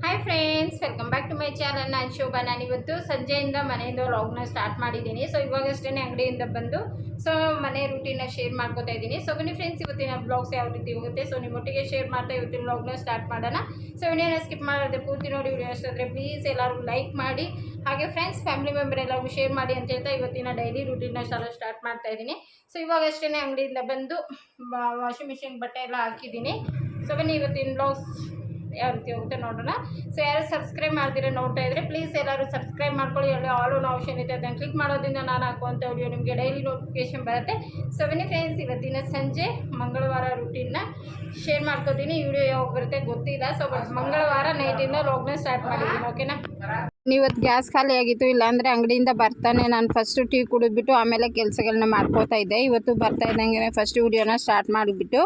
Hi friends, welcome back to my channel. ನಾನು ಶೋಭಾ. ನಾನು ಇವತ್ತು ಸಂಜೆಯಿಂದ ಮನೆಯಿಂದ ವ್ಲಾಗ್ನ ಸ್ಟಾರ್ಟ್ ಮಾಡಿದ್ದೀನಿ. ಸೊ ಇವಾಗಷ್ಟೇ ಅಂಗಡಿಯಿಂದ ಬಂದು ಮನೆ ರೂಟೀನ ಶೇರ್ ಮಾಡ್ಕೋತಾ ಇದ್ದೀನಿ. ಸೊ ಬನ್ನಿ ಫ್ರೆಂಡ್ಸ್, ಇವತ್ತಿನ ಬ್ಲಾಗ್ಸ್ ಯಾವ ರೀತಿ ಹೋಗುತ್ತೆ ಸೊ ನಿಮ್ಮೊಟ್ಟಿಗೆ ಶೇರ್ ಮಾಡ್ತಾ ಇವತ್ತಿನ ವ್ಲಾಗ್ನ ಸ್ಟಾರ್ಟ್ ಮಾಡೋಣ. ಸೊ ವಿಡಿಯೋನ ಸ್ಕಿಪ್ ಮಾಡೋದೇ ಪೂರ್ತಿ ನೋಡಿ. ವಿಡಿಯೋ ಇಷ್ಟಾದರೆ ಪ್ಲೀಸ್ ಎಲ್ಲರೂ ಲೈಕ್ ಮಾಡಿ, ಹಾಗೆ ಫ್ರೆಂಡ್ಸ್ ಫ್ಯಾಮಿಲಿ ಮೆಂಬರ್ ಎಲ್ಲರಿಗೂ ಶೇರ್ ಮಾಡಿ ಅಂತ ಹೇಳ್ತಾ ಇವತ್ತಿನ ಡೈಲಿ ರೂಟೀನ ಸ್ಟಾರ್ಟ್ ಮಾಡ್ತಾ ಇದ್ದೀನಿ. ಸೊ ಇವಾಗಷ್ಟೇ ಅಂಗಡಿಯಿಂದ ಬಂದು ವಾಷಿಂಗ್ ಮಿಷಿನ್ ಬಟ್ಟೆ ಎಲ್ಲ ಹಾಕಿದ್ದೀನಿ. ಸೊ ಬನ್ನಿ ಇವತ್ತಿನ ಬ್ಲಾಗ್ಸ್ ಯಾವ ರೀತಿ ಹೋಗುತ್ತೆ ನೋಡೋಣ. ಸೊ ಯಾರು ಸಬ್ಸ್ಕ್ರೈಬ್ ಮಾಡ್ತೀರಾ ನೋಡ್ತಾ ಇದ್ರೆ ಪ್ಲೀಸ್ ಎಲ್ಲರೂ ಸಬ್ಸ್ಕ್ರೈಬ್ ಮಾಡ್ಕೊಳ್ಳಿ. ಅಲ್ಲಿ ಆಲ್ ಆನ್ ಆಪ್ಷನ್ ಇದೆ, ಅದನ್ನು ಕ್ಲಿಕ್ ಮಾಡೋದ್ರಿಂದ ನಾನು ಹಾಕುವಂಥ ವಿಡಿಯೋ ನಿಮಗೆ ಡೈಲಿ ನೋಟಿಫಿಕೇಶನ್ ಬರುತ್ತೆ. ಸೊ ಬನ್ನಿ ಫ್ರೆಂಡ್ಸ್, ಇವತ್ತಿನ ಸಂಜೆ ಮಂಗಳವಾರ ರೂಟೀನ್ನ ಶೇರ್ ಮಾಡ್ಕೋತೀನಿ. ವಿಡಿಯೋ ಯಾವಾಗ ಬರುತ್ತೆ ಗೊತ್ತಿಲ್ಲ. ಸೊ ಮಂಗಳವಾರ ನೈಟಿಂದ ವ್ಲಾಗ್ನ ಸ್ಟಾರ್ಟ್ ಮಾಡಿದ್ದೀನಿ. ಓಕೆನಾ. ಇವತ್ತು ಗ್ಯಾಸ್ ಖಾಲಿ ಆಗಿತ್ತು, ಇಲ್ಲಾಂದರೆ ಅಂಗಡಿಯಿಂದ ಬರ್ತಾನೆ ನಾನು ಫಸ್ಟು ಟೀ ಕುಡಿದ್ಬಿಟ್ಟು ಆಮೇಲೆ ಕೆಲಸಗಳನ್ನ ಮಾಡ್ಕೋತಾ ಇದ್ದೆ. ಇವತ್ತು ಬರ್ತಾ ಇದ್ದಂಗೆ ಫಸ್ಟ್ ವಿಡಿಯೋನ ಸ್ಟಾರ್ಟ್ ಮಾಡಿಬಿಟ್ಟು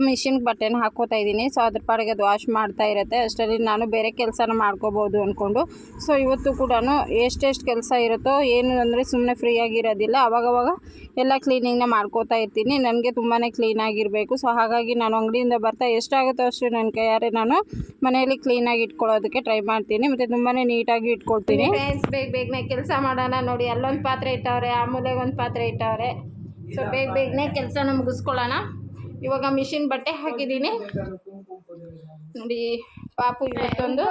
ಮಿಷಿನ್ಗೆ ಬಟ್ಟೆನ ಹಾಕೋತಾ ಇದ್ದೀನಿ. ಸೊ ಅದ್ರ ಪಾಡಿಗೆ ಅದು ವಾಶ್ ಮಾಡ್ತಾ ಇರುತ್ತೆ. ಅಷ್ಟರಲ್ಲಿ ನಾನು ಬೇರೆ ಕೆಲಸನ ಮಾಡ್ಕೋಬೋದು ಅಂದ್ಕೊಂಡು ಸೊ ಇವತ್ತು ಕೂಡ ಎಷ್ಟೆಷ್ಟು ಕೆಲಸ ಇರುತ್ತೋ ಏನು ಅಂದರೆ ಸುಮ್ಮನೆ ಫ್ರೀಯಾಗಿರೋದಿಲ್ಲ. ಅವಾಗವಾಗ ಎಲ್ಲ ಕ್ಲೀನಿಂಗ್ನ ಮಾಡ್ಕೋತಾ ಇರ್ತೀನಿ. ನನಗೆ ತುಂಬಾ ಕ್ಲೀನಾಗಿರಬೇಕು. ಸೊ ಹಾಗಾಗಿ ನಾನು ಅಂಗಡಿಯಿಂದ ಬರ್ತಾ ಎಷ್ಟಾಗುತ್ತೋ ಅಷ್ಟು ನನ್ನ ಕೈಯಾರೆ ನಾನು ಮನೆಯಲ್ಲಿ ಕ್ಲೀನಾಗಿ ಇಟ್ಕೊಳ್ಳೋದಕ್ಕೆ ಟ್ರೈ ಮಾಡ್ತೀನಿ, ಮತ್ತು ತುಂಬಾ ನೀಟಾಗಿ ಇಟ್ಕೊಳ್ತೀನಿ. ಫ್ರೆಂಡ್ಸ್, ಬೇಗನೆ ಕೆಲಸ ಮಾಡೋಣ. ನೋಡಿ, ಅಲ್ಲೊಂದು ಪಾತ್ರೆ ಇಟ್ಟವ್ರೆ, ಆ ಮೂಲೆಗೆ ಒಂದು ಪಾತ್ರೆ ಇಟ್ಟವ್ರೆ. ಸೊ ಬೇಗನೆ ಕೆಲಸನ ಮುಗಿಸ್ಕೊಳ್ಳೋಣ. ಇವಾಗ ಮಿಷಿನ್ ಬಟ್ಟೆ ಹಾಕಿದ್ದೀನಿ. ನೋಡಿ, ಪಾಪು ಇವತ್ತೊಂದು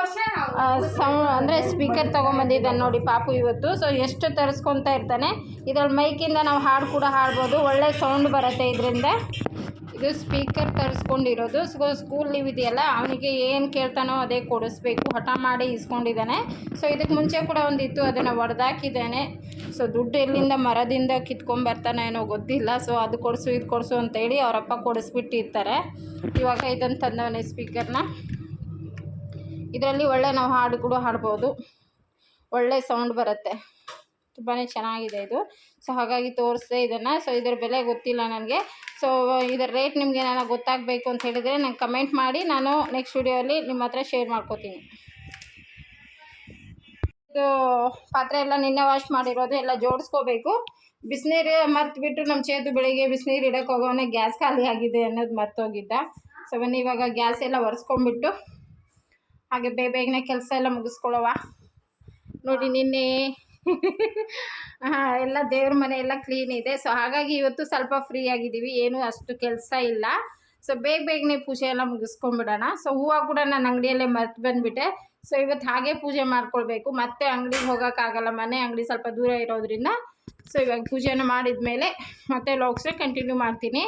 ಅಂದರೆ ಸ್ಪೀಕರ್ ತೊಗೊಂಬಂದಿದ್ದಾನೆ ನೋಡಿ ಪಾಪು ಇವತ್ತು. ಸೊ ಎಷ್ಟು ತರಿಸ್ಕೊತಾ ಇರ್ತಾನೆ. ಇದ್ರಲ್ಲಿ ಮೈಕಿಂದ ನಾವು ಹಾಡು ಕೂಡ ಹಾಡ್ಬೋದು, ಒಳ್ಳೆ ಸೌಂಡ್ ಬರುತ್ತೆ ಇದರಿಂದ. ಇದು ಸ್ಪೀಕರ್ ತರಿಸ್ಕೊಂಡಿರೋದು. ಸ್ಕೂಲ್ ಲೀವ್ ಇದೆಯಲ್ಲ, ಅವನಿಗೆ ಏನು ಕೇಳ್ತಾನೋ ಅದೇ ಕೊಡಿಸ್ಬೇಕು, ಹಠ ಮಾಡಿ ಇಸ್ಕೊಂಡಿದ್ದಾನೆ. ಸೊ ಇದಕ್ಕೆ ಮುಂಚೆ ಕೂಡ ಒಂದಿತ್ತು, ಅದನ್ನು ಹೊಡೆದಾಕಿದ್ದಾನೆ. ಸೊ ದುಡ್ಡು ಎಲ್ಲಿಂದ ಮರದಿಂದ ಕಿತ್ಕೊಂಬರ್ತಾನೆ ಏನೋ ಗೊತ್ತಿಲ್ಲ. ಸೊ ಅದು ಕೊಡಿಸು ಇದು ಕೊಡಿಸು ಅಂತೇಳಿ ಅವರಪ್ಪ ಕೊಡಿಸ್ಬಿಟ್ಟಿರ್ತಾರೆ. ಇವಾಗ ಇದನ್ನು ತಂದವನೇ ಸ್ಪೀಕರ್ನ. ಇದರಲ್ಲಿ ಒಳ್ಳೆ ನಾವು ಹಾಡು ಕೂಡ ಹಾಡ್ಬೋದು, ಒಳ್ಳೆ ಸೌಂಡ್ ಬರುತ್ತೆ, ತುಂಬಾ ಚೆನ್ನಾಗಿದೆ ಇದು. ಸೊ ಹಾಗಾಗಿ ತೋರಿಸ್ದೆ ಇದನ್ನು. ಸೊ ಇದರ ಬೆಲೆ ಗೊತ್ತಿಲ್ಲ ನನಗೆ. ಸೊ ಇದರ ರೇಟ್ ನಿಮಗೆ ನಾನು ಗೊತ್ತಾಗಬೇಕು ಅಂತ ಹೇಳಿದರೆ ನಂಗೆ ಕಮೆಂಟ್ ಮಾಡಿ, ನಾನು ನೆಕ್ಸ್ಟ್ ವಿಡಿಯೋಲಿ ನಿಮ್ಮ ಹತ್ರ ಶೇರ್ ಮಾಡ್ಕೋತೀನಿ. ಇದು ಪಾತ್ರೆ ಎಲ್ಲ ನಿನ್ನೆ ವಾಶ್ ಮಾಡಿರೋದು ಎಲ್ಲ ಜೋಡಿಸ್ಕೋಬೇಕು. ಬಿಸಿನೀರು ಮರ್ತುಬಿಟ್ಟು ನಮ್ಮ ಚೇತು ಬೆಳಿಗ್ಗೆ ಬಿಸಿನೀರು ಇಡೋಕೆ ಹೋಗೋನೆ ಗ್ಯಾಸ್ ಖಾಲಿ ಆಗಿದೆ ಅನ್ನೋದು ಮರ್ತೋಗಿದ್ದ. ಸೊ ಬನ್ನಿ ಇವಾಗ ಗ್ಯಾಸ್ ಎಲ್ಲ ಒರೆಸ್ಕೊಂಡ್ಬಿಟ್ಟು ಹಾಗೆ ಬೇಗನೆ ಕೆಲಸ ಎಲ್ಲ ಮುಗಿಸ್ಕೊಳ್ಳೋವ. ನೋಡಿ, ನಿನ್ನೆ ಎಲ್ಲ ದೇವ್ರ ಮನೆ ಎಲ್ಲ ಕ್ಲೀನ್ ಇದೆ. ಸೊ ಹಾಗಾಗಿ ಇವತ್ತು ಸ್ವಲ್ಪ ಫ್ರೀ ಆಗಿದ್ದೀವಿ, ಏನೂ ಅಷ್ಟು ಕೆಲಸ ಇಲ್ಲ. ಸೊ ಬೇಗನೆ ಪೂಜೆ ಎಲ್ಲ ಮುಗಿಸ್ಕೊಂಡ್ಬಿಡೋಣ. ಸೊ ಹೂವು ಕೂಡ ನಾನು ಅಂಗಡಿಯಲ್ಲೇ ಮರ್ತು ಬಂದುಬಿಟ್ಟೆ. ಸೊ ಇವತ್ತು ಹಾಗೆ ಪೂಜೆ ಮಾಡ್ಕೊಳ್ಬೇಕು, ಮತ್ತೆ ಅಂಗಡಿಗೆ ಹೋಗೋಕ್ಕಾಗಲ್ಲ, ಮನೆ ಅಂಗಡಿ ಸ್ವಲ್ಪ ದೂರ ಇರೋದ್ರಿಂದ. ಸೊ ಇವಾಗ ಪೂಜೆನ ಮಾಡಿದ ಮೇಲೆ ಮತ್ತೆ ವ್ಲಾಗ್ಸ್ನ ಕಂಟಿನ್ಯೂ ಮಾಡ್ತೀನಿ.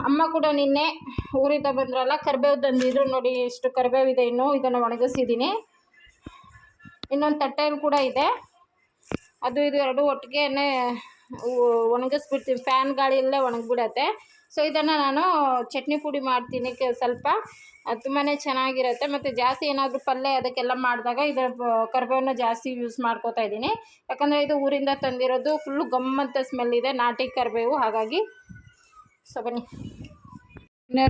ಅಮ್ಮ ಕೂಡ ನಿನ್ನೆ ಊರಿಂದ ಬಂದ್ರಲ್ಲ, ಕರಿಬೇವು ತಂದಿದ್ರು. ನೋಡಿ ಎಷ್ಟು ಕರಿಬೇವಿದೆ, ಇನ್ನೂ ಇದನ್ನು ಒಣಗಿಸಿದ್ದೀನಿ. ಇನ್ನೊಂದು ತಟ್ಟೆಯಲ್ಲಿ ಕೂಡ ಇದೆ, ಅದು ಇದು ಎರಡು ಒಟ್ಟಿಗೆ ಒಣಗಿಸ್ಬಿಡ್ತೀನಿ. ಫ್ಯಾನ್ ಗಾಳಿಯಲ್ಲೇ ಒಣಗಿಬಿಡತ್ತೆ. ಸೊ ಇದನ್ನು ನಾನು ಚಟ್ನಿ ಪುಡಿ ಮಾಡ್ತೀನಿ ಸ್ವಲ್ಪ, ತುಂಬಾ ಚೆನ್ನಾಗಿರುತ್ತೆ. ಮತ್ತು ಜಾಸ್ತಿ ಏನಾದರೂ ಪಲ್ಯ ಅದಕ್ಕೆಲ್ಲ ಮಾಡಿದಾಗ ಇದರ ಕರಿಬೇವನ್ನ ಜಾಸ್ತಿ ಯೂಸ್ ಮಾಡ್ಕೋತಾ ಇದ್ದೀನಿ. ಯಾಕಂದರೆ ಇದು ಊರಿಂದ ತಂದಿರೋದು, ಫುಲ್ಲು ಗಮ್ಮಂತ ಸ್ಮೆಲ್ ಇದೆ, ನಾಟಿ ಕರಿಬೇವು. ಹಾಗಾಗಿ ಸೊ ಬನ್ನಿ,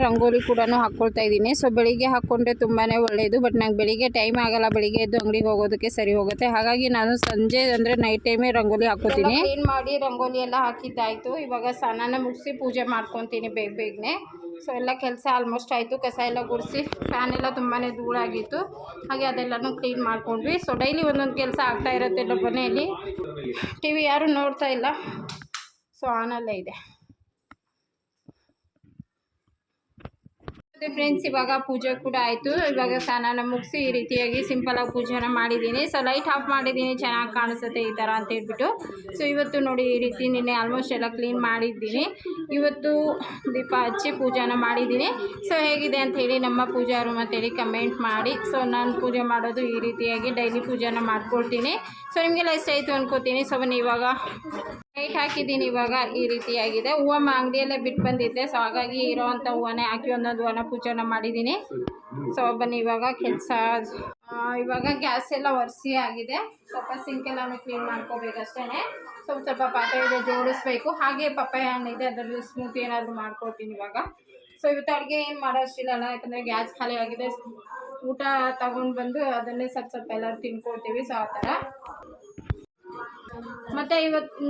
ರಂಗೋಲಿ ಕೂಡ ಹಾಕ್ಕೊಳ್ತಾ ಇದ್ದೀನಿ. ಸೊ ಬೆಳಿಗ್ಗೆ ಹಾಕ್ಕೊಂಡ್ರೆ ತುಂಬಾ ಒಳ್ಳೆಯದು. ಬಟ್ ನಂಗೆ ಬೆಳಿಗ್ಗೆ ಟೈಮ್ ಆಗಲ್ಲ, ಬೆಳಿಗ್ಗೆ ಎದ್ದು ಅಂಗಡಿಗೆ ಹೋಗೋದಕ್ಕೆ ಸರಿ ಹೋಗುತ್ತೆ. ಹಾಗಾಗಿ ನಾನು ಸಂಜೆ ಅಂದರೆ ನೈಟ್ ಟೈಮೇ ರಂಗೋಲಿ ಹಾಕ್ಕೋತೀನಿ. ಕ್ಲೀನ್ ಮಾಡಿ ರಂಗೋಲಿ ಎಲ್ಲ ಹಾಕಿದ್ದಾಯಿತು. ಇವಾಗ ಸ್ನಾನ ಮುಗಿಸಿ ಪೂಜೆ ಮಾಡ್ಕೊತೀನಿ ಬೇಗನೆ. ಸೊ ಎಲ್ಲ ಕೆಲಸ ಆಲ್ಮೋಸ್ಟ್ ಆಯಿತು. ಕಸ ಎಲ್ಲ ಗುಡಿಸಿ, ಫ್ಯಾನ್ ಎಲ್ಲ ತುಂಬಾ ಧೂಳಾಗಿತ್ತು, ಹಾಗೆ ಅದೆಲ್ಲನೂ ಕ್ಲೀನ್ ಮಾಡ್ಕೊಂಡ್ವಿ. ಸೊ ಡೈಲಿ ಒಂದೊಂದು ಕೆಲಸ ಆಗ್ತಾ ಇರುತ್ತೆ ಮನೆಯಲ್ಲಿ. ಟಿ ವಿ ಯಾರೂ ನೋಡ್ತಾ ಇಲ್ಲ, ಸೊ ಆನಲ್ಲೇ ಇದೆ. ಫ್ರೆಂಡ್ಸ್, ಇವಾಗ ಪೂಜೆ ಕೂಡ ಆಯಿತು. ಇವಾಗ ಸ್ನಾನ ಮುಗಿಸಿ ಈ ರೀತಿಯಾಗಿ ಸಿಂಪಲಾಗಿ ಪೂಜೆನ ಮಾಡಿದ್ದೀನಿ. ಸೊ ಲೈಟ್ ಆಫ್ ಮಾಡಿದ್ದೀನಿ, ಚೆನ್ನಾಗಿ ಕಾಣಿಸುತ್ತೆ ಈ ಥರ ಅಂತ ಹೇಳ್ಬಿಟ್ಟು. ಸೊ ಇವತ್ತು ನೋಡಿ ಈ ರೀತಿ ನಿನ್ನೆ ಆಲ್ಮೋಸ್ಟ್ ಎಲ್ಲ ಕ್ಲೀನ್ ಮಾಡಿದ್ದೀನಿ. ಇವತ್ತು ದೀಪ ಹಚ್ಚಿ ಪೂಜೆನ ಮಾಡಿದ್ದೀನಿ. ಸೊ ಹೇಗಿದೆ ಅಂತ ಹೇಳಿ ನಮ್ಮ ಪೂಜಾ ರೂಮ್ ಅಂತೇಳಿ ಕಮೆಂಟ್ ಮಾಡಿ. ಸೊ ನಾನು ಪೂಜೆ ಮಾಡೋದು ಈ ರೀತಿಯಾಗಿ ಡೈಲಿ ಪೂಜೆನ ಮಾಡ್ಕೊಳ್ತೀನಿ. ಸೊ ನಿಮಗೆಲ್ಲ ಇಷ್ಟ ಆಯಿತು ಅನ್ಕೋತೀನಿ. ಸೊ ಬನ್ನಿ ಇವಾಗ ಲೈಟ್ ಹಾಕಿದ್ದೀನಿ. ಇವಾಗ ಈ ರೀತಿಯಾಗಿದೆ. ಹೂವು ಅಂಗಡಿಯಲ್ಲೇ ಬಿಟ್ಟು ಬಂದಿದ್ದೆ. ಸೊ ಹಾಗಾಗಿ ಇರೋವಂಥ ಹೂವನ್ನೇ ಹಾಕಿ ಒಂದೊಂದು ಹೂವನ್ನ ಪೂಜೆನ ಮಾಡಿದ್ದೀನಿ. ಸೊ ಬನ್ನಿ ಇವಾಗ ಕೆಲಸ. ಇವಾಗ ಗ್ಯಾಸ್ ಎಲ್ಲ ಒರೆಸಿ ಆಗಿದೆ. ಸ್ವಲ್ಪ ಸಿಂಕೆಲ್ಲಾನು ಕ್ಲೀನ್ ಮಾಡ್ಕೋಬೇಕಷ್ಟೇ. ಸ್ವಲ್ಪ ಪಾತ್ರೆ ಇದೆ ಜೋಡಿಸ್ಬೇಕು. ಹಾಗೆ ಪಪ್ಪಾಯ ಹಣ್ಣಿದೆ, ಅದರಲ್ಲಿ ಸ್ಮೂತಿ ಏನಾದರೂ ಮಾಡ್ಕೊಳ್ತೀನಿ ಇವಾಗ. ಸೊ ಇವತ್ತು ಅಡುಗೆ ಏನು ಮಾಡೋಷ್ಟಿಲ್ಲ, ಯಾಕಂದರೆ ಗ್ಯಾಸ್ ಖಾಲಿ ಆಗಿದೆ. ಊಟ ತಗೊಂಡು ಬಂದು ಅದನ್ನೇ ಸ್ವಲ್ಪ ಎಲ್ಲರೂ ತಿನ್ಕೊಳ್ತೀವಿ. ಸೊ ಆ ಥರ ಮತ್ತು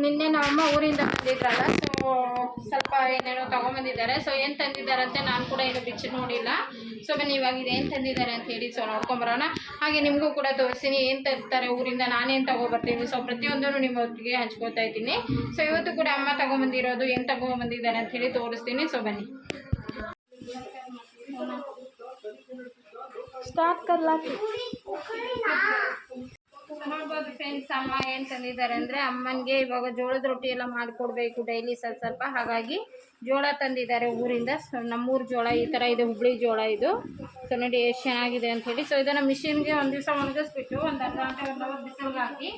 ನಿನ್ನೆ ನಮ್ಮಮ್ಮ ಊರಿಂದ ಬಂದಿದ್ರಲ್ಲ, ಸೊ ಸ್ವಲ್ಪ ಏನೇನೋ ತೊಗೊಂಬಂದಿದ್ದಾರೆ. ಸೊ ಏನು ತಂದಿದ್ದಾರೆ ಅಂತ ನಾನು ಕೂಡ ಏನು ಬಿಚ್ಚಿ ನೋಡಿಲ್ಲ. ಸೊ ಬನ್ನಿ ಇವಾಗ ಇದೇನು ತಂದಿದ್ದಾರೆ ಅಂತ ಹೇಳಿ ಸೊ ನೋಡ್ಕೊಂಬರೋಣ. ಹಾಗೆ ನಿಮಗೂ ಕೂಡ ತೋರಿಸ್ತೀನಿ ಏನು ತರ್ತಾರೆ ಊರಿಂದ, ನಾನೇನು ತೊಗೊಬರ್ತೀನಿ. ಸೊ ಪ್ರತಿಯೊಂದನ್ನು ನಿಮ್ಮ ಒಟ್ಟಿಗೆ ಹಂಚ್ಕೋತಾ ಇದ್ದೀನಿ. ಸೊ ಇವತ್ತು ಕೂಡ ಅಮ್ಮ ತೊಗೊಂಬಂದಿರೋದು ಏನು ತೊಗೊಂಬಂದಿದ್ದಾರೆ ಅಂತ ಹೇಳಿ ತೋರಿಸ್ತೀನಿ. ಸೊ ಬನ್ನಿ ಸ್ಟಾರ್ಟ್ ಕರ್ಲಾಕಿ. ನೋಡ್ಬೋದು ಫ್ರೆಂಡ್ಸ್, ಅಮ್ಮ ಏನು ತಂದಿದ್ದಾರೆ ಅಂದರೆ ಅಮ್ಮನಿಗೆ ಇವಾಗ ಜೋಳದ ರೊಟ್ಟಿ ಎಲ್ಲ ಮಾಡಿಕೊಡ್ಬೇಕು ಡೈಲಿ ಸ್ವಲ್ಪ. ಹಾಗಾಗಿ ಜೋಳ ತಂದಿದ್ದಾರೆ ಊರಿಂದ. ಸೊ ನಮ್ಮೂರು ಜೋಳ ಈ ಥರ ಇದೆ, ಹುಬ್ಳಿ ಜೋಳ ಇದು. ಸೊ ನೋಡಿ ಎಷ್ಟು ಚೆನ್ನಾಗಿದೆ ಅಂಥೇಳಿ. ಸೊ ಇದನ್ನು ಮಿಷಿನ್ಗೆ ಒಂದು ದಿವಸ ಒಣಗಿಸ್ಬಿಟ್ಟು ಒಂದು ಅರ್ಧ ಗಂಟೆ 1 ಅವರ್ ಬಿಸಿಲಿಗೆ ಹಾಕಿ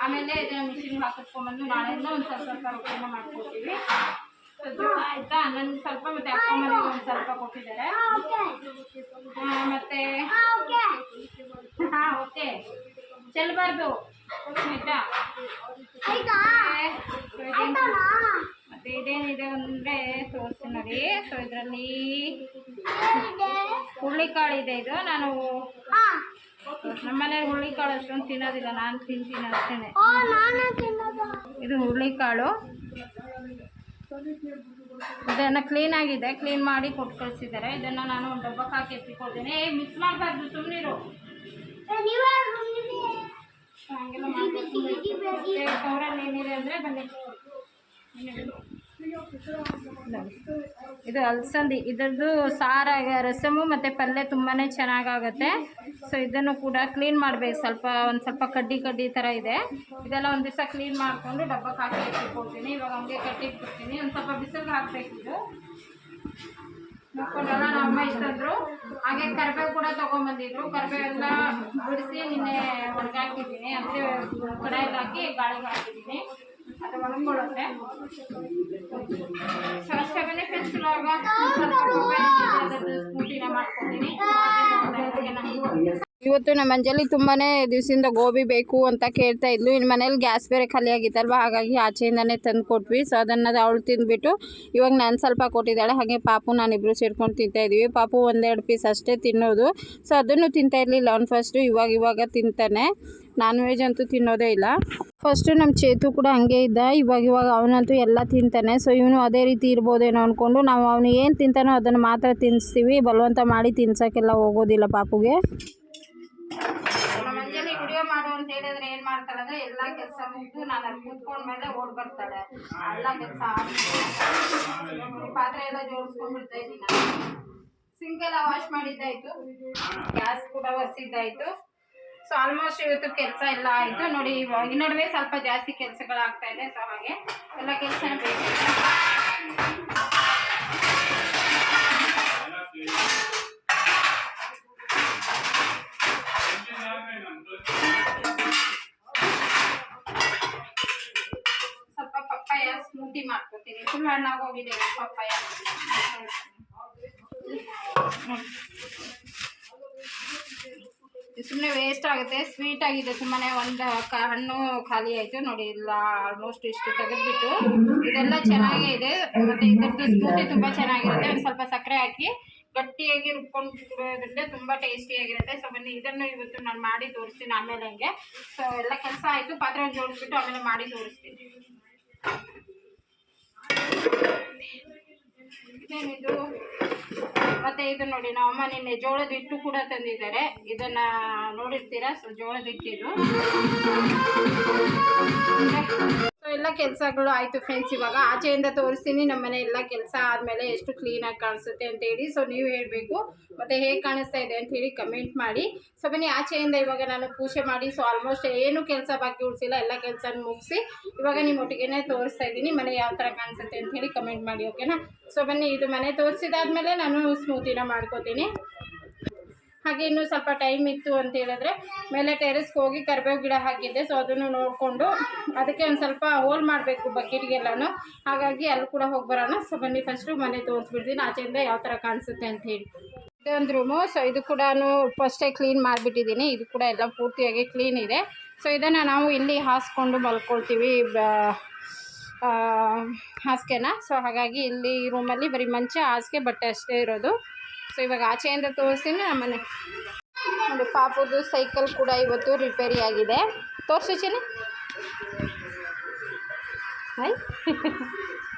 ಆಮೇಲೆ ಇದನ್ನು ಮಿಷಿನ್ಗೆ ಹಾಕಿಸ್ಕೊಂಡ್ಬಂದು ನಾಳೆಯಿಂದ ಒಂದು ಸ್ವಲ್ಪ ರೊಟ್ಟಿನ ಮಾಡ್ಕೊಡ್ತೀವಿ. ಸೊ ಜೋಳ ಆಯಿತಾ, ನನ್ನ ಸ್ವಲ್ಪ ಮತ್ತು ಅಪ್ಪಮ್ಮನಿಗೆ ಒಂದು ಸ್ವಲ್ಪ ಕೊಟ್ಟಿದ್ದಾರೆ. ಮತ್ತು ಹಾಂ ಓಕೆ ಚೆಲ್ಲಬಾರ್ದು ಆಯಿತಾ. ಮತ್ತು ಇದೇನಿದೆ ಅಂದರೆ ತೋರಿಸ್ತೀನಿ ನೋಡಿ. ಸೊ ಇದರಲ್ಲಿ ಹುರುಳಿಕಾಳು ಇದೆ. ಇದು ನಾನು ನಮ್ಮನೇಲಿ ಹುರುಳಿಕಾಳು ಅಷ್ಟೊಂದು ತಿನ್ನೋದಿಲ್ಲ, ನಾನು ತಿಂತೀನಿ ಅಷ್ಟೇ. ಇದು ಹುರುಳಿಕಾಳು, ಇದನ್ನು ಕ್ಲೀನಾಗಿದೆ, ಕ್ಲೀನ್ ಮಾಡಿ ಕೊಟ್ಟು ಕಳಿಸಿದ್ದಾರೆ. ಇದನ್ನು ನಾನು ಒಂದು ಡಬ್ಬಕ್ಕೆ ಹಾಕಿ ಎತ್ತಿಕೊಳ್ತೀನಿ. ಮಿಕ್ಸ್ ಮಾಡಬಾರ್ದು, ಸುಮ್ಮನಿರು. ಹಂಗೆಲ್ಲ ಮಾಡ್ಕೊಂಡು ಅವರಲ್ಲಿ ಏನಿದೆ ಅಂದರೆ ಬನ್ನಿ. ಇದು ಅಲಸಂದಿ, ಇದರದ್ದು ಸಾರ ರಸಮು ಮತ್ತು ಪಲ್ಯ ತುಂಬಾ ಚೆನ್ನಾಗಾಗುತ್ತೆ. ಸೊ ಇದನ್ನು ಕೂಡ ಕ್ಲೀನ್ ಮಾಡಬೇಕು. ಒಂದು ಸ್ವಲ್ಪ ಕಡ್ಡಿ ಥರ ಇದೆ. ಇದೆಲ್ಲ ಒಂದು ದಿವಸ ಕ್ಲೀನ್ ಮಾಡಿಕೊಂಡು ಡಬ್ಬಕ್ಕೆ ಹಾಕಿ ಇಟ್ಕೊಳ್ತೀನಿ. ಇವಾಗ ಹಂಗೆ ಕಟ್ಟಿಟ್ಬಿಡ್ತೀನಿ. ಒಂದು ಸ್ವಲ್ಪ ಬಿಸಿಲಿಗೆ ಹಾಕಬೇಕು. ಇದು ನೋಡ್ಕೊಂಡಲ್ಲ ನಮ್ಮ ಅಮ್ಮ ಇಷ್ಟಂದ್ರು. ಹಾಗೆ ಕರಿಬೇವು ಕೂಡ ತೊಗೊಂಬಂದಿದ್ರು. ಕರಿಬೇವೆಲ್ಲ ಬಿಡಿಸಿ ನಿನ್ನೆ ಒಣಗಾಕಿದ್ದೀನಿ, ಅಂದರೆ ಕಡಾಯಿಗೆ ಹಾಕಿ ಗಾಳಿಗೆ ಹಾಕಿದ್ದೀನಿ, ಅದು ಒಣಗೊಳ್ಳುತ್ತೆ. ಸೊ ಅಷ್ಟೇ ಬನ್ನಿ ಫ್ರೆಂಡ್ಸ್. ಇವಾಗ ಸ್ಮೂತಿನ ಮಾಡ್ಕೊತೀನಿ. ಇವತ್ತು ನಮ್ಮ ಅಂಜಲಿ ತುಂಬಾ ದಿವಸದಿಂದ ಗೋಬಿ ಬೇಕು ಅಂತ ಕೇಳ್ತಾ ಇದ್ಲು. ಇನ್ನು ಮನೇಲಿ ಗ್ಯಾಸ್ ಬೇರೆ ಖಾಲಿ ಆಗಿತ್ತಲ್ವ, ಹಾಗಾಗಿ ಆಚೆಯಿಂದನೇ ತಂದು ಕೊಟ್ವಿ. ಸೊ ಅದನ್ನು ಅವಳು ತಿಂದುಬಿಟ್ಟು ಇವಾಗ ನಾನು ಸ್ವಲ್ಪ ಕೊಟ್ಟಿದ್ದಾಳೆ. ಹಾಗೆ ಪಾಪು ನಾನಿಬ್ಬರು ಸೇರ್ಕೊಂಡು ತಿಂತಾಯಿದ್ವಿ. ಪಾಪು 1-2 ಪೀಸ್ ಅಷ್ಟೇ ತಿನ್ನೋದು. ಸೊ ಅದನ್ನು ತಿಂತಾ ಇರಲಿಲ್ಲ ಅವ್ನು ಫಸ್ಟು. ಇವಾಗ ತಿಂತಾನೆ. ನಾನ್ ವೆಜ್ ಅಂತೂ ತಿನ್ನೋದೇ ಇಲ್ಲ. ಫಸ್ಟು ನಮ್ಮ ಚೇತು ಕೂಡ ಹಂಗೆ ಇದ್ದ. ಇವಾಗ ಅವನಂತೂ ಎಲ್ಲ ತಿಂತಾನೆ. ಸೊ ಇವನು ಅದೇ ರೀತಿ ಇರ್ಬೋದೇನೋ ಅಂದ್ಕೊಂಡು ನಾವು ಅವನು ಏನು ತಿಂತಾನೋ ಅದನ್ನು ಮಾತ್ರ ತಿನ್ನಿಸ್ತೀವಿ. ಬಲವಂತ ಮಾಡಿ ತಿನ್ಸೋಕ್ಕೆಲ್ಲ ಹೋಗೋದಿಲ್ಲ ಪಾಪುಗೆ. ನಮ್ಮ ಅಂಜಲಿ ವಿಡಿಯೋ ಮಾಡು ಅಂತ ಹೇಳಿದ್ರೆ ಏನು ಮಾಡ್ತಾಳೆ ಅಂದರೆ ಎಲ್ಲ ಕೆಲಸ ಮುಗಿದು ನಾನು ಅಲ್ಲಿ ಕೂತ್ಕೊಂಡ್ಮೇಲೆ ಓಡಿ ಬರ್ತಾಳೆ. ಎಲ್ಲ ಕೆಲಸ ಪಾತ್ರೆ ಎಲ್ಲ ಜೋಡಿಸ್ಕೊಂಡ್ಬಿಡ್ತಾ ಇದ್ದೀನಿ. ಸಿಂಕೆಲ್ಲ ವಾಶ್ ಮಾಡಿದ್ದಾಯಿತು, ಗ್ಯಾಸ್ ಕೂಡ ಒರೆಸಿದ್ದಾಯಿತು. ಸೊ ಆಲ್ಮೋಸ್ಟ್ ಇವತ್ತು ಕೆಲಸ ಎಲ್ಲ ಆಯಿತು ನೋಡಿ. ಈ ನಡುವೆ ಸ್ವಲ್ಪ ಜಾಸ್ತಿ ಕೆಲಸಗಳಾಗ್ತಾ ಇದೆ. ಸೊ ಹಾಗೆ ಎಲ್ಲ ಕೆಲಸನ ಬೇಕು. ಸ್ವಲ್ಪ ಪಪ್ಪಾಯ ಸ್ಮೂತಿ ಮಾಡ್ಕೊತೀನಿ. ಫುಲ್ ಹಣ್ಣಾಗೋಗಿದೆ ಪಪ್ಪಾಯ. ಸುಮ್ಮನೆ ವೇಸ್ಟ್ ಆಗುತ್ತೆ, ಸ್ವೀಟ್ ಆಗಿದೆ ತುಂಬಾ. ಒಂದು ಹಣ್ಣು ಖಾಲಿ ಆಯಿತು ನೋಡಿ. ಎಲ್ಲ ಆಲ್ಮೋಸ್ಟ್ ಇಷ್ಟು ತೆಗೆದುಬಿಟ್ಟು ಇದೆಲ್ಲ ಚೆನ್ನಾಗೇ ಇದೆ. ಮತ್ತು ಇದ್ರದ್ದು ಸ್ಮೂತಿ ತುಂಬ ಚೆನ್ನಾಗಿರುತ್ತೆ. ಒಂದು ಸ್ವಲ್ಪ ಸಕ್ಕರೆ ಹಾಕಿ ಗಟ್ಟಿಯಾಗಿ ರುಬ್ಕೊಂಡು ಕುಡಿಯೋದ್ರಿಂದ ತುಂಬ ಟೇಸ್ಟಿಯಾಗಿರುತ್ತೆ. ಸೊ ಬನ್ನಿ ಇದನ್ನು ಇವತ್ತು ನಾನು ಮಾಡಿ ತೋರಿಸ್ತೀನಿ ಆಮೇಲೆ ಹಂಗೆ. ಸೊ ಎಲ್ಲ ಕೆಲಸ ಆಯಿತು, ಪಾತ್ರೆ ಜೋಡಿಸ್ಬಿಟ್ಟು ಆಮೇಲೆ ಮಾಡಿ ತೋರಿಸ್ತೀನಿ. ಇದೇನಿದು ಮತ್ತು ಇದು ನೋಡಿ ನಮ್ಮಮ್ಮ ನಿನ್ನೆ ಜೋಳದ ಹಿಟ್ಟು ಕೂಡ ತಂದಿದ್ದಾರೆ. ಇದನ್ನು ನೋಡಿರ್ತೀರಾ. ಸೊ ಜೋಳದ ಹಿಟ್ಟಿದು. ಸೊ ಎಲ್ಲ ಕೆಲಸಗಳು ಆಯಿತು ಫ್ರೆಂಡ್ಸ್. ಇವಾಗ ಆಚೆಯಿಂದ ತೋರಿಸ್ತೀನಿ ನಮ್ಮ ಮನೆ ಎಲ್ಲ ಕೆಲಸ ಆದಮೇಲೆ ಎಷ್ಟು ಕ್ಲೀನಾಗಿ ಕಾಣಿಸುತ್ತೆ ಅಂತೇಳಿ. ಸೊ ನೀವು ಹೇಳಬೇಕು ಮತ್ತು ಹೇಗೆ ಕಾಣಿಸ್ತಾ ಇದೆ ಅಂಥೇಳಿ ಕಮೆಂಟ್ ಮಾಡಿ. ಸೊ ಬನ್ನಿ ಆಚೆಯಿಂದ ಇವಾಗ ನಾನು ಪೂಜೆ ಮಾಡಿ ಸೊ ಆಲ್ಮೋಸ್ಟ್ ಏನೂ ಕೆಲಸ ಬಾಕಿ ಉಳಿಸಿಲ್ಲ, ಎಲ್ಲ ಕೆಲಸ ಮುಗಿಸಿ ಇವಾಗ ನಿಮ್ಮ ಒಟ್ಟಿಗೆ ತೋರಿಸ್ತಾ ಇದ್ದೀನಿ. ಮನೆ ಯಾವ ಥರ ಕಾಣಿಸುತ್ತೆ ಅಂಥೇಳಿ ಕಮೆಂಟ್ ಮಾಡಿ, ಓಕೆನಾ. ಸೊ ಬನ್ನಿ ಇದು ಮನೆ ತೋರಿಸಿದಾದ್ಮೇಲೆ ನಾನು ಸ್ಮೂತಿನ ಮಾಡ್ಕೋತೀನಿ. ಹಾಗೆ ಇನ್ನೂ ಸ್ವಲ್ಪ ಟೈಮ್ ಇತ್ತು ಅಂತ ಹೇಳಿದ್ರೆ ಮೇಲೆ ಟೆರೆಸ್ಗೆ ಹೋಗಿ ಕರಿಬೇವು ಗಿಡ ಹಾಕಿದ್ದೆ. ಸೊ ಅದನ್ನು ನೋಡಿಕೊಂಡು ಅದಕ್ಕೆ ಒಂದು ಸ್ವಲ್ಪ ಹೋಲ್ ಮಾಡಬೇಕು ಬಕೆಟ್ಗೆಲ್ಲನೂ. ಹಾಗಾಗಿ ಅಲ್ಲಿ ಕೂಡ ಹೋಗಿ ಬರೋಣ. ಸೊ ಬನ್ನಿ ಫಸ್ಟು ಮನೆ ತೋರಿಸ್ಬಿಡ್ತೀನಿ ಆಚೆಯಿಂದ ಯಾವ ಥರ ಕಾಣಿಸುತ್ತೆ ಅಂತ ಹೇಳಿ. ಇದೊಂದು ರೂಮು. ಸೊ ಇದು ಕೂಡ ಫಸ್ಟೇ ಕ್ಲೀನ್ ಮಾಡಿಬಿಟ್ಟಿದ್ದೀನಿ. ಇದು ಕೂಡ ಎಲ್ಲ ಪೂರ್ತಿಯಾಗಿ ಕ್ಲೀನ್ ಇದೆ. ಸೊ ಇದನ್ನು ನಾವು ಇಲ್ಲಿ ಹಾಸ್ಕೊಂಡು ಮಲ್ಕೊಳ್ತೀವಿ ಹಾಸಿಗೆನ. ಸೊ ಹಾಗಾಗಿ ಇಲ್ಲಿ ರೂಮಲ್ಲಿ ಬರೀ ಮಂಚ, ಹಾಸಿಗೆ, ಬಟ್ಟೆ ಅಷ್ಟೇ ಇರೋದು. ಸೊ ಇವಾಗ ಆಚೆಯಿಂದ ತೋರಿಸ್ತೀನಿ ನಮ್ಮನೆ. ನೋಡಿ ಪಾಪುದು ಸೈಕಲ್ ಕೂಡ ಇವತ್ತು ರಿಪೇರಿ ಆಗಿದೆ. ತೋರಿಸು ಚೆನ್ನಿ. ಐ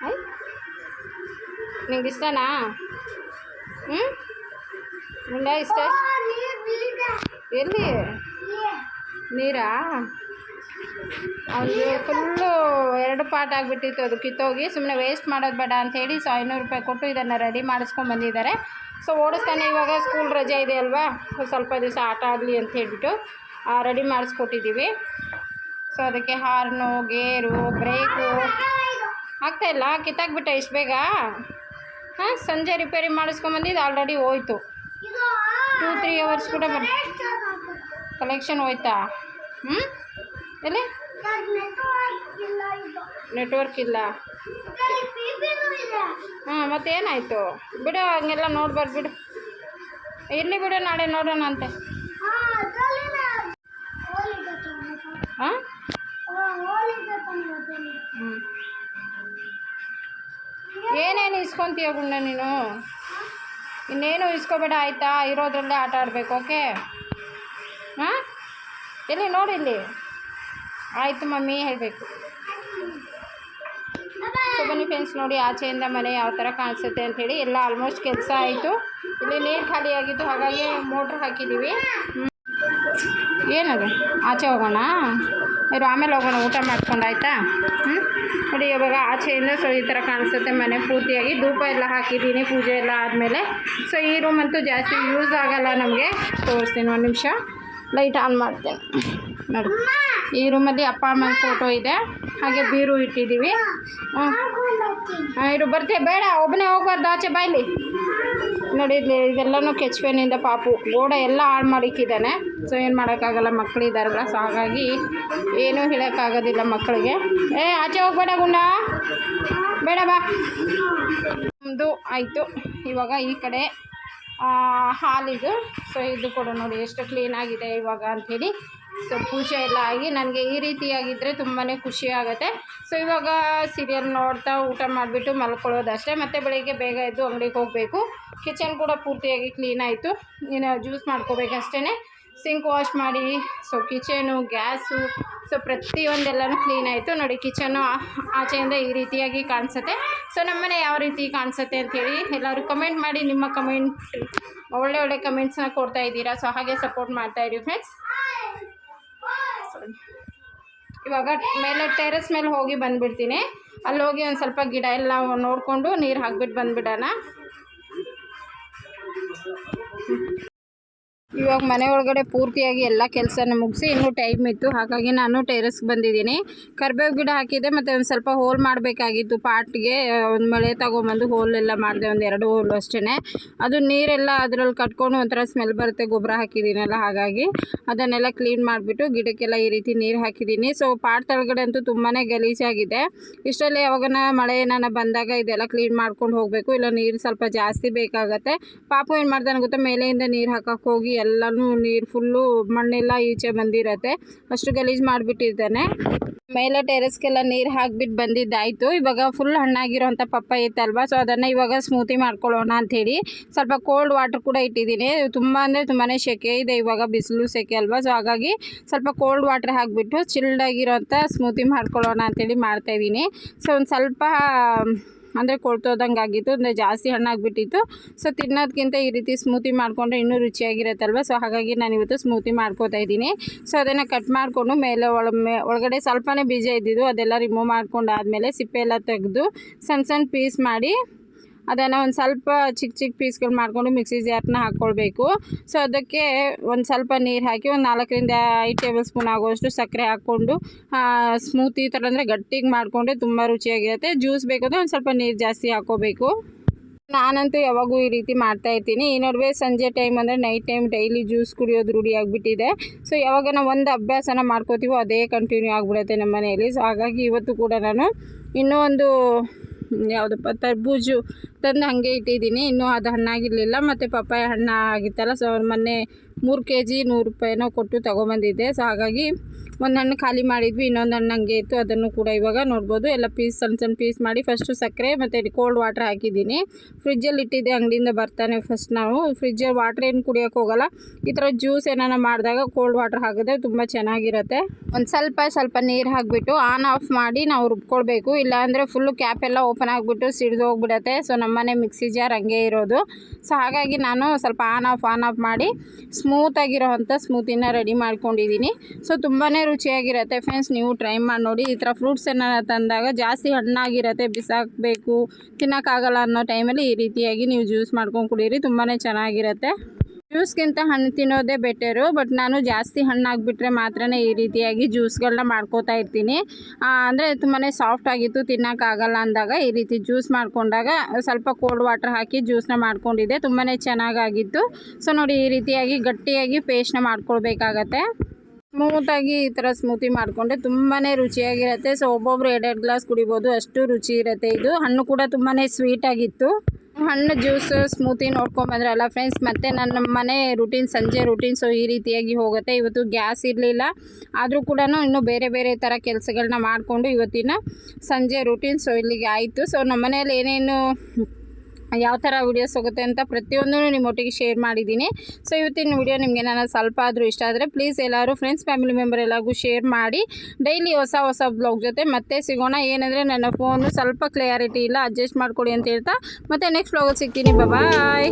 ಐ ನಿಂಗೆ ಇಷ್ಟನಾ? ಹ್ಞೂ ಗುಂಡ ಇಷ್ಟ? ಎಲ್ಲಿ ನೀರಾ? ಅವ್ನಿಗೆ ಫುಲ್ಲು 2 ಪಾರ್ಟ್ ಆಗಿಬಿಟ್ಟಿತ್ತು, ಅದು ಕಿತ್ತೋಗಿ. ಸುಮ್ಮನೆ ವೇಸ್ಟ್ ಮಾಡೋದು ಬೇಡ ಅಂಥೇಳಿ 500 ರೂಪಾಯಿ ಕೊಟ್ಟು ಇದನ್ನು ರೆಡಿ ಮಾಡಿಸ್ಕೊಂಡು ಬಂದಿದ್ದಾರೆ. ಸೊ ಓಡಿಸ್ತಾನೆ, ಇವಾಗ ಸ್ಕೂಲ್ ರಜೆ ಇದೆ ಅಲ್ವಾ, ಸ್ವಲ್ಪ ದಿವಸ ಆಟ ಆಡಲಿ ಅಂತ ಹೇಳಿಬಿಟ್ಟು ರೆಡಿ ಮಾಡಿಸ್ಕೊಟ್ಟಿದ್ದೀವಿ. ಸೊ ಅದಕ್ಕೆ ಹಾರ್ನು, ಗೇರು, ಬ್ರೇಕು ಆಗ್ತಾಯಿಲ್ಲ. ಕಿತ್ತಾಕ್ಬಿಟ್ಟೆ ಇಷ್ಟು ಬೇಗ? ಹಾಂ, ಸಂಜೆ ರಿಪೇರಿ ಮಾಡಿಸ್ಕೊಂಬಂದಿದ್ದು ಆಲ್ರೆಡಿ ಹೋಯ್ತು. 2-3 ಅವರ್ಸ್ ಕೂಡ ಕಲೆಕ್ಷನ್ ಹೋಯ್ತಾ? ಹ್ಞೂ ಎಲ್ಲಿ ನೆಟ್ವರ್ಕ್ ಇಲ್ಲ? ಹಾಂ ಮತ್ತೇನಾಯಿತು ಬಿಡು, ಹಂಗೆಲ್ಲ ನೋಡ್ಬಾರ್ದು ಬಿಡು. ಇರಲಿ ಬಿಡು, ನಾಳೆ ನೋಡೋಣ ಅಂತೆ. ಹಾಂ ಹ್ಞೂ ಏನೇನು ಇಸ್ಕೊತೀಯ ಗುಂಡ ನೀನು? ಇನ್ನೇನು ಇಸ್ಕೊಬೇಡ ಆಯಿತಾ? ಇರೋದ್ರಲ್ಲೇ ಆಟ ಆಡಬೇಕು, ಓಕೆ? ಹಾಂ ಎಲ್ಲಿ ನೋಡಿಲ್ಲಿ? ಆಯಿತು ಮಮ್ಮಿ ಹೇಳಬೇಕು. ಸೊ ಬನ್ನಿ ಫ್ರೆಂಡ್ಸ್, ನೋಡಿ ಆಚೆಯಿಂದ ಮನೆ ಯಾವ ಥರ ಕಾಣಿಸುತ್ತೆ ಅಂಥೇಳಿ. ಎಲ್ಲ ಆಲ್ಮೋಸ್ಟ್ ಕೆಲಸ ಆಯಿತು. ಇಲ್ಲಿ ನೀರು ಖಾಲಿ ಆಗಿತ್ತು, ಹಾಗಾಗಿ ಮೋಟ್ರ್ ಹಾಕಿದ್ದೀವಿ. ಏನದು? ಆಚೆ ಹೋಗೋಣ ಇರು, ಆಮೇಲೆ ಹೋಗೋಣ, ಊಟ ಮಾಡ್ಕೊಂಡು ಆಯಿತಾ? ನೋಡಿ ಇವಾಗ ಆಚೆಯಿಂದ ಸೊ ಈ ಥರ ಕಾಣಿಸುತ್ತೆ ಮನೆ ಪೂರ್ತಿಯಾಗಿ. ಧೂಪ ಎಲ್ಲ ಹಾಕಿದ್ದೀನಿ ಪೂಜೆ ಎಲ್ಲ ಆದಮೇಲೆ. ಸೊ ಈ ರೂಮ್ ಅಂತೂ ಜಾಸ್ತಿ ಯೂಸ್ ಆಗೋಲ್ಲ ನಮಗೆ. ತೋರಿಸ್ತೀನಿ, ಒಂದು ನಿಮಿಷ ಲೈಟ್ ಆನ್ ಮಾಡ್ತೇನೆ. ನೋಡಿ ಈ ರೂಮಲ್ಲಿ ಅಪ್ಪ ಅಮ್ಮನ ಫೋಟೋ ಇದೆ, ಹಾಗೆ ಬೀರು ಇಟ್ಟಿದ್ದೀವಿ. ಇರು ಬರ್ತೀಯ? ಬೇಡ, ಒಬ್ಬನೇ ಹೋಗ್ಬಾರ್ದು, ಆಚೆ ಬಾಯ್ಲಿ. ನೋಡಿ ಇದೆಲ್ಲನೂ ಕೆಚ್ಪೆನಿಂದ ಪಾಪು ಗೋಡೆ ಎಲ್ಲ ಹಾಳು ಮಾಡಿಕ್ಕಿದ್ದಾನೆ. ಸೊ ಏನು ಮಾಡೋಕ್ಕಾಗಲ್ಲ, ಮಕ್ಕಳಿದ್ದಾರಲ್ಲ. ಸೊ ಹಾಗಾಗಿ ಏನೂ ಹೇಳೋಕ್ಕಾಗೋದಿಲ್ಲ ಮಕ್ಕಳಿಗೆ. ಆಚೆ ಹೋಗ್ಬೇಡ ಗುಂಡ, ಬೇಡ ಬಾ. ನಮ್ಮದು ಆಯಿತು. ಇವಾಗ ಈ ಕಡೆ ಹಾಲಿದು. ಸೊ ಇದು ಕೂಡ ನೋಡಿ ಎಷ್ಟು ಕ್ಲೀನಾಗಿದೆ ಇವಾಗ ಅಂಥೇಳಿ. ಸೊ ಪೂಜೆ ಎಲ್ಲ ಆಗಿ ನನಗೆ ಈ ರೀತಿಯಾಗಿದ್ದರೆ ತುಂಬಾ ಖುಷಿ ಆಗುತ್ತೆ. ಸೊ ಇವಾಗ ಸೀರಿಯಲ್ ನೋಡ್ತಾ ಊಟ ಮಾಡಿಬಿಟ್ಟು ಮಲ್ಕೊಳ್ಳೋದಷ್ಟೇ. ಮತ್ತು ಬೆಳಿಗ್ಗೆ ಬೇಗ ಎದ್ದು ಅಂಗಡಿಗೆ ಹೋಗಬೇಕು. ಕಿಚನ್ ಕೂಡ ಪೂರ್ತಿಯಾಗಿ ಕ್ಲೀನ್ ಆಯಿತು. ಇನ್ನು ಜ್ಯೂಸ್ ಮಾಡ್ಕೋಬೇಕಷ್ಟೇ. ಸಿಂಕ್ ವಾಶ್ ಮಾಡಿ, ಸೊ ಕಿಚನು, ಗ್ಯಾಸು, ಸೊ ಪ್ರತಿಯೊಂದೆಲ್ಲನೂ ಕ್ಲೀನ್ ಆಯಿತು. ನೋಡಿ ಕಿಚನ್ನು ಆಚೆಯಿಂದ ಈ ರೀತಿಯಾಗಿ ಕಾಣಿಸುತ್ತೆ. ಸೊ ನಮ್ಮನೆ ಯಾವ ರೀತಿ ಕಾಣಿಸುತ್ತೆ ಅಂಥೇಳಿ ಎಲ್ಲರೂ ಕಮೆಂಟ್ ಮಾಡಿ. ನಿಮ್ಮ ಕಮೆಂಟ್ ಒಳ್ಳೆ ಕಮೆಂಟ್ಸ್ನ ಕೊಡ್ತಾ ಇದ್ದೀರಾ. ಸೊ ಹಾಗೆ ಸಪೋರ್ಟ್ ಮಾಡ್ತಾಯಿರಿ ಫ್ರೆಂಡ್ಸ್. ಇವಾಗ ಮೇಲೆ ಟೆರೆಸ್ ಮೇಲೆ ಹೋಗಿ ಬಂದುಬಿಡ್ತೀನಿ. ಅಲ್ಲಿ ಹೋಗಿ ಒಂದು ಸ್ವಲ್ಪ ಗಿಡ ಎಲ್ಲ ನೋಡಿಕೊಂಡು ನೀರು ಹಾಕ್ಬಿಟ್ಟು ಬಂದುಬಿಡೋಣ. ಇವಾಗ ಮನೆ ಒಳಗಡೆ ಪೂರ್ತಿಯಾಗಿ ಎಲ್ಲ ಕೆಲಸನ ಮುಗಿಸಿ ಇನ್ನೂ ಟೈಮ್ ಇತ್ತು, ಹಾಗಾಗಿ ನಾನು ಟೆರೆಸ್ಗೆ ಬಂದಿದ್ದೀನಿ. ಕರಿಬೇವು ಗಿಡ ಹಾಕಿದ್ದೆ, ಮತ್ತು ಒಂದು ಸ್ವಲ್ಪ ಹೋಲ್ ಮಾಡಬೇಕಾಗಿತ್ತು ಪಾಟ್ಗೆ. ಒಂದು ಮಳೆ ತಗೊಂಬಂದು ಹೋಲೆಲ್ಲ ಮಾಡಿದೆ, ಒಂದು 2 ಹೋಲು ಅಷ್ಟೇ. ಅದು ನೀರೆಲ್ಲ ಅದರಲ್ಲಿ ಕಟ್ಕೊಂಡು ಒಂಥರ ಸ್ಮೆಲ್ ಬರುತ್ತೆ, ಗೊಬ್ಬರ ಹಾಕಿದ್ದೀನಲ್ಲ, ಹಾಗಾಗಿ ಅದನ್ನೆಲ್ಲ ಕ್ಲೀನ್ ಮಾಡಿಬಿಟ್ಟು ಗಿಡಕ್ಕೆಲ್ಲ ಈ ರೀತಿ ನೀರು ಹಾಕಿದ್ದೀನಿ. ಸೊ ಪಾಟ್ ತಳಗಡೆ ಅಂತೂ ತುಂಬಾ ಗಲೀಜಾಗಿದೆ. ಇಷ್ಟರಲ್ಲಿ ಯಾವಾಗನ ಮಳೆ ಏನಾನ ಬಂದಾಗ ಇದೆಲ್ಲ ಕ್ಲೀನ್ ಮಾಡ್ಕೊಂಡು ಹೋಗಬೇಕು, ಇಲ್ಲ ನೀರು ಸ್ವಲ್ಪ ಜಾಸ್ತಿ ಬೇಕಾಗತ್ತೆ. ಪಾಪು ಏನು ಮಾಡ್ತಾನೆ ಗೊತ್ತಾ, ಮೇಲೆಯಿಂದ ನೀರು ಹಾಕಕ್ಕೆ ಹೋಗಿ ಎಲ್ಲನೂ ನೀರು ಫುಲ್ಲು ಮಣ್ಣೆಲ್ಲ ಈಚೆ ಬಂದಿರತ್ತೆ, ಅಷ್ಟು ಗಲೀಜು ಮಾಡಿಬಿಟ್ಟಿದ್ದಾನೆ. ಮೇಲೆ ಟೆರೆಸ್ಗೆಲ್ಲ ನೀರು ಹಾಕಿಬಿಟ್ಟು ಬಂದಿದ್ದಾಯಿತು. ಇವಾಗ ಫುಲ್ ಹಣ್ಣಾಗಿರೋಂಥ ಪಪ್ಪಾಯ ಇತ್ತಲ್ವ, ಸೊ ಅದನ್ನು ಇವಾಗ ಸ್ಮೂತಿ ಮಾಡ್ಕೊಳ್ಳೋಣ ಅಂಥೇಳಿ ಸ್ವಲ್ಪ ಕೋಲ್ಡ್ ವಾಟರ್ ಕೂಡ ಇಟ್ಟಿದ್ದೀನಿ. ತುಂಬ ಅಂದರೆ ತುಂಬಾ ಸೆಕೆ ಇದೆ ಇವಾಗ, ಬಿಸಿಲು ಸೆಕೆ ಅಲ್ವಾ. ಸೊ ಹಾಗಾಗಿ ಸ್ವಲ್ಪ ಕೋಲ್ಡ್ ವಾಟರ್ ಹಾಕಿಬಿಟ್ಟು ಚಿಲ್ಡಾಗಿರೋಂಥ ಸ್ಮೂತಿ ಮಾಡ್ಕೊಳ್ಳೋಣ ಅಂಥೇಳಿ ಮಾಡ್ತಾಯಿದ್ದೀನಿ. ಸೊ ಒಂದು ಸ್ವಲ್ಪ ಅಂದರೆ ಕೊಳ್ತೋದಂಗೆ ಆಗಿತ್ತು, ಅಂದರೆ ಜಾಸ್ತಿ ಹಣ್ಣಾಗಿಬಿಟ್ಟಿತ್ತು. ಸೊ ತಿನ್ನೋದಕ್ಕಿಂತ ಈ ರೀತಿ ಸ್ಮೂತಿ ಮಾಡಿಕೊಂಡ್ರೆ ಇನ್ನೂ ರುಚಿಯಾಗಿರುತ್ತಲ್ವ. ಸೊ ಹಾಗಾಗಿ ನಾನಿವತ್ತು ಸ್ಮೂತಿ ಮಾಡ್ಕೋತಾ ಇದ್ದೀನಿ. ಸೊ ಅದನ್ನು ಕಟ್ ಮಾಡಿಕೊಂಡು ಮೇಲೆ ಒಳಗಡೆ ಸ್ವಲ್ಪನೇ ಬೀಜ ಇದ್ದಿದ್ದು ಅದೆಲ್ಲ ರಿಮೂವ್ ಮಾಡ್ಕೊಂಡಾದಮೇಲೆ ಸಿಪ್ಪೆ ಎಲ್ಲ ತೆಗೆದು ಸಣ್ಣ ಪೀಸ್ ಮಾಡಿ ಅದನ್ನು ಒಂದು ಸ್ವಲ್ಪ ಚಿಕ್ಕ ಪೀಸ್ಗಳು ಮಾಡಿಕೊಂಡು ಮಿಕ್ಸಿ ಜಾರ್ನ ಹಾಕ್ಕೊಳ್ಬೇಕು. ಸೊ ಅದಕ್ಕೆ ಒಂದು ಸ್ವಲ್ಪ ನೀರು ಹಾಕಿ ಒಂದು 4ರಿಂದ 5 ಟೇಬಲ್ ಸ್ಪೂನ್ ಆಗುವಷ್ಟು ಸಕ್ಕರೆ ಹಾಕ್ಕೊಂಡು ಸ್ಮೂತಿ ಥರ ಅಂದರೆ ಗಟ್ಟಿಗೆ ಮಾಡಿಕೊಂಡ್ರೆ ತುಂಬ ರುಚಿಯಾಗಿರುತ್ತೆ. ಜ್ಯೂಸ್ ಬೇಕಂದರೆ ಒಂದು ಸ್ವಲ್ಪ ನೀರು ಜಾಸ್ತಿ ಹಾಕ್ಕೋಬೇಕು. ನಾನಂತೂ ಯಾವಾಗೂ ಈ ರೀತಿ ಮಾಡ್ತಾಯಿರ್ತೀನಿ. ಈ ನಡುವೆ ಸಂಜೆ ಟೈಮ್ ಅಂದರೆ ನೈಟ್ ಟೈಮ್ ಡೈಲಿ ಜ್ಯೂಸ್ ಕುಡಿಯೋದು ರೂಢಿ ಆಗಿಬಿಟ್ಟಿದೆ. ಸೊ ಯಾವಾಗ ನಾವು ಒಂದು ಅಭ್ಯಾಸನ ಮಾಡ್ಕೋತೀವೋ ಅದೇ ಕಂಟಿನ್ಯೂ ಆಗಿಬಿಡುತ್ತೆ ನಮ್ಮ ಮನೆಯಲ್ಲಿ. ಸೊ ಹಾಗಾಗಿ ಇವತ್ತು ಕೂಡ ನಾನು ಇನ್ನೂ ಒಂದು ಯಾವುದಪ್ಪ ತರ್ಬೂಜು ತಂದು ಹಾಗೆ ಇಟ್ಟಿದ್ದೀನಿ. ಇನ್ನೂ ಅದು ಹಣ್ಣಾಗಿರಲಿಲ್ಲ, ಮತ್ತು ಪಪ್ಪಾಯ ಹಣ್ಣು ಆಗಿತ್ತಲ್ಲ. ಸೊ ಮೊನ್ನೆ 3 kg 100 ರೂಪಾಯಿನೋ ಕೊಟ್ಟು ತೊಗೊಂಬಂದಿದ್ದೆ. ಸೊ ಹಾಗಾಗಿ ಒಂದು ಹಣ್ಣು ಖಾಲಿ ಮಾಡಿದ್ವಿ, ಇನ್ನೊಂದು ಹಣ್ಣು ಹಂಗೆ ಇತ್ತು, ಅದನ್ನು ಕೂಡ ಇವಾಗ ನೋಡ್ಬೋದು. ಎಲ್ಲ ಸಣ್ಣ ಸಣ್ಣ ಪೀಸ್ ಮಾಡಿ ಫಸ್ಟು ಸಕ್ಕರೆ ಮತ್ತು ಕೋಲ್ಡ್ ವಾಟರ್ ಹಾಕಿದ್ದೀನಿ. ಫ್ರಿಜ್ಜಲ್ಲಿ ಇಟ್ಟಿದ್ದೆ, ಅಂಗಡಿಯಿಂದ ಬರ್ತಾನೆ ಫಸ್ಟ್ ನಾವು ಫ್ರಿಜ್ಜಲ್ಲಿ ವಾಟ್ರ್ ಏನು ಕುಡಿಯೋಕೆ ಹೋಗಲ್ಲ. ಈ ಥರ ಜ್ಯೂಸ್ ಏನಾರ ಮಾಡಿದಾಗ ಕೋಲ್ಡ್ ವಾಟರ್ ಹಾಕಿದ್ರೆ ತುಂಬ ಚೆನ್ನಾಗಿರುತ್ತೆ. ಒಂದು ಸ್ವಲ್ಪ ನೀರು ಹಾಕಿಬಿಟ್ಟು ಆನ್ ಆಫ್ ಮಾಡಿ ನಾವು ರುಬ್ಕೊಳ್ಬೇಕು, ಇಲ್ಲಾಂದರೆ ಫುಲ್ಲು ಕ್ಯಾಪ್ ಎಲ್ಲ ಓಪನ್ ಆಗಿಬಿಟ್ಟು ಸಿಡಿದು ಹೋಗ್ಬಿಡುತ್ತೆ. ಸೊ ನಮ್ಮನೆ ಮಿಕ್ಸಿ ಜಾರ್ ಹಂಗೆ ಇರೋದು. ಸೊ ಹಾಗಾಗಿ ನಾನು ಸ್ವಲ್ಪ ಆನ್ ಆಫ್ ಮಾಡಿ ಸ್ಮೂತಾಗಿರೋವಂಥ ಸ್ಮೂತಿನ ರೆಡಿ ಮಾಡ್ಕೊಂಡಿದ್ದೀನಿ. ಸೊ ತುಂಬಾ ರುಚಿಯಾಗಿರುತ್ತೆ ಫ್ರೆಂಡ್ಸ್, ನೀವು ಟ್ರೈ ಮಾಡಿ ನೋಡಿ. ಈ ಥರ ಫ್ರೂಟ್ಸ್ ಏನಾರ ತಂದಾಗ ಜಾಸ್ತಿ ಹಣ್ಣಾಗಿರುತ್ತೆ, ಬಿಸಾಕಬೇಕು, ತಿನ್ನೋಕ್ಕಾಗಲ್ಲ ಅನ್ನೋ ಟೈಮಲ್ಲಿ ಈ ರೀತಿಯಾಗಿ ನೀವು ಜ್ಯೂಸ್ ಮಾಡ್ಕೊಂಡು ಕುಡೀರಿ, ತುಂಬಾ ಚೆನ್ನಾಗಿರುತ್ತೆ. ಜ್ಯೂಸ್ಗಿಂತ ಹಣ್ಣು ತಿನ್ನೋದೇ ಬೆಟರು, ಬಟ್ ನಾನು ಜಾಸ್ತಿ ಹಣ್ಣಾಗಿಬಿಟ್ರೆ ಮಾತ್ರ ಈ ರೀತಿಯಾಗಿ ಜ್ಯೂಸ್ಗಳನ್ನ ಮಾಡ್ಕೋತಾ ಇರ್ತೀನಿ. ಅಂದರೆ ತುಂಬಾ ಸಾಫ್ಟ್ ಆಗಿತ್ತು, ತಿನ್ನೋಕ್ಕಾಗಲ್ಲ ಅಂದಾಗ ಈ ರೀತಿ ಜ್ಯೂಸ್ ಮಾಡ್ಕೊಂಡಾಗ ಸ್ವಲ್ಪ ಕೋಲ್ಡ್ ವಾಟರ್ ಹಾಕಿ ಜ್ಯೂಸನ್ನ ಮಾಡ್ಕೊಂಡಿದ್ದೆ, ತುಂಬಾ ಚೆನ್ನಾಗಾಗಿತ್ತು. ಸೊ ನೋಡಿ, ಈ ರೀತಿಯಾಗಿ ಗಟ್ಟಿಯಾಗಿ ಪೇಸ್ಟ್ನ ಮಾಡ್ಕೊಳ್ಬೇಕಾಗತ್ತೆ. ಸ್ಮೂತಾಗಿ ಈ ಥರ ಸ್ಮೂತಿ ಮಾಡಿಕೊಂಡ್ರೆ ತುಂಬಾ ರುಚಿಯಾಗಿರುತ್ತೆ. ಸೊ ಒಬ್ಬೊಬ್ರು 2 ಗ್ಲಾಸ್ ಕುಡಿಬೋದು, ಅಷ್ಟು ರುಚಿ ಇರುತ್ತೆ. ಇದು ಹಣ್ಣು ಕೂಡ ತುಂಬಾ ಸ್ವೀಟಾಗಿತ್ತು. ಹಣ್ಣು ಜ್ಯೂಸ್ ಸ್ಮೂತಿ ನೋಡ್ಕೊಂಬಂದ್ರಲ್ಲ ಫ್ರೆಂಡ್ಸ್, ಮತ್ತು ನನ್ನ ಮನೆ ಸಂಜೆ ರೂಟೀನ್ ಸೊ ಈ ರೀತಿಯಾಗಿ ಹೋಗುತ್ತೆ. ಇವತ್ತು ಗ್ಯಾಸ್ ಇರಲಿಲ್ಲ, ಆದರೂ ಕೂಡ ಇನ್ನೂ ಬೇರೆ ಥರ ಕೆಲಸಗಳನ್ನ ಮಾಡಿಕೊಂಡು ಇವತ್ತಿನ ಸಂಜೆ ರೂಟೀನ್ ಸೊ ಇಲ್ಲಿಗೆ ಆಯಿತು. ಸೊ ನಮ್ಮ ಮನೆಯಲ್ಲಿ ಏನೇನು ಯಾವ ಥರ ವೀಡಿಯೋಸ್ ಹೋಗುತ್ತೆ ಅಂತ ಪ್ರತಿಯೊಂದೂ ನಿಮ್ಮೊಟ್ಟಿಗೆ ಶೇರ್ ಮಾಡಿದ್ದೀನಿ. ಸೊ ಇವತ್ತಿನ ವಿಡಿಯೋ ನಿಮಗೆ ನಾನು ಸ್ವಲ್ಪ ಆದರೂ ಇಷ್ಟ ಆದರೆ ಪ್ಲೀಸ್ ಎಲ್ಲರೂ ಫ್ರೆಂಡ್ಸ್ ಫ್ಯಾಮಿಲಿ ಮೆಂಬರ್ ಎಲ್ಲರಿಗೂ ಶೇರ್ ಮಾಡಿ. ಡೈಲಿ ಹೊಸ ಬ್ಲಾಗ್ ಜೊತೆ ಮತ್ತೆ ಸಿಗೋಣ. ಏನಂದರೆ ನನ್ನ ಫೋನು ಸ್ವಲ್ಪ ಕ್ಲಿಯಾರಿಟಿ ಇಲ್ಲ, ಅಡ್ಜಸ್ಟ್ ಮಾಡಿಕೊಡಿ ಅಂತ ಹೇಳ್ತಾ ಮತ್ತೆ ನೆಕ್ಸ್ಟ್ ಬ್ಲಾಗಲ್ಲಿ ಸಿಗ್ತೀನಿ. ಬಾಯ್.